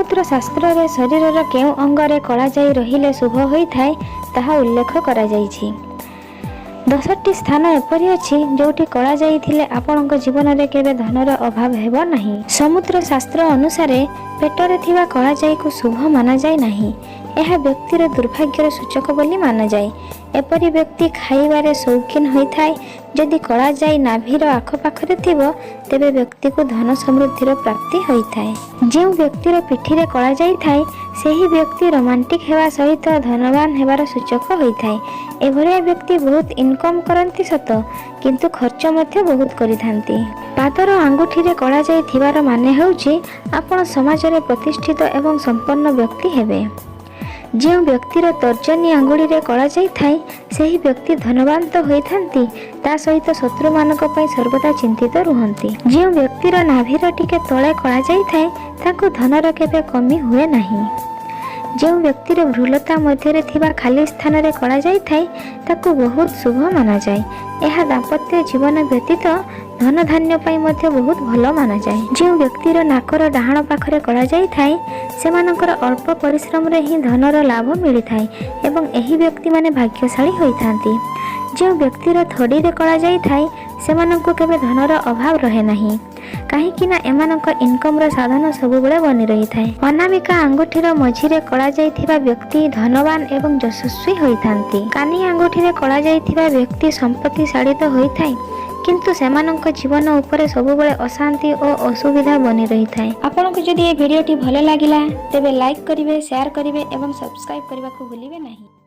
समुद्र शास्त्र रे शरीर केउ अंगरे कला जाई रहिले शुभ होइथाय ताहा उल्लेख करा जाइछि। 10टी स्थान एपरि अछि जोटी कला जाइथिले आपणक जीवन रे केबे धनर अभाव हेबो नाही। समुद्र शास्त्र अनुसार पेटरे थिबा कला जाई को शुभ माना जाय नाही। यह व्यक्तिर दुर्भाग्यर सूचक बोली माना जाए। एपरि व्यक्ति खाइबारे शौकीन होइथाय। जदि कला जाई नाभीर आखपाखरे थिबो तेबे व्यक्ति को धन समृद्धिर प्राप्ति होइथाय। जे व्यक्तिर पिठीरे कला जाई थाय सेही व्यक्ति रोमांटिक हेबा सहित धनवान हेबार सूचक होइथाय। एभलिया व्यक्ति बहुत इनकम करंती सत किंतु खर्च मध्य बहुत करिथांती। पादर आंगुठीरे कला जाई थिबार माने हेउची आपण समाज रे प्रतिष्ठित एवं संपन्न व्यक्ति हेबे। जो व्यक्तिर तर्जनी आंगुड़ी रे कला जाई थाय सेही व्यक्ति धनवान तो होइथांती ता सहित शत्रु मानक पई सर्वदा चिंतित रुहंती। जो व्यक्तिर नाभीर टिके तळे कला जाई थाय ताको धनर केबे कमी हुए नाही। जो व्यक्तिर भ्रूलता मध्य थिबा खाली स्थान रे कला जाई थाय ताको बहुत शुभ माना जाए। यह दाम्पत्य जीवन व्यतीत धन धान्य पाई मध्य बहुत भलो माना जाए। जो व्यक्तिर नाकर डाहाण पाखरे कला जाई थाय सेमानकर अल्प परिश्रम रे ही धनर लाभ मिली थाय एवं एही व्यक्ति माने भाग्यशाली होइथांती। जो व्यक्तिर थोड़ी रे कला जाई थाय सेमानंको केबे धनर अभाव रहे नाही काहेकि ना एमानंक इनकम रो साधन सब बेले बनी रही थाय। अनामिका आंगुठीर मझिरे कला जाइथिबा व्यक्ति धनवान एवं यशस्वी होइथांती। कानी आंगुठीरे कला जाइथिबा व्यक्ति संपत्तिशाली तो होइथाय किंतु सेमानंक जीवन उपरे सब बेले अशांति और असुविधा बनी रही थाय। आपनको जदि ए वीडियोटी भलो लागिला तेबे लाइक करिवे, शेयर करिवे एवं सब्सक्राइब करबा को भूलिबे नाही।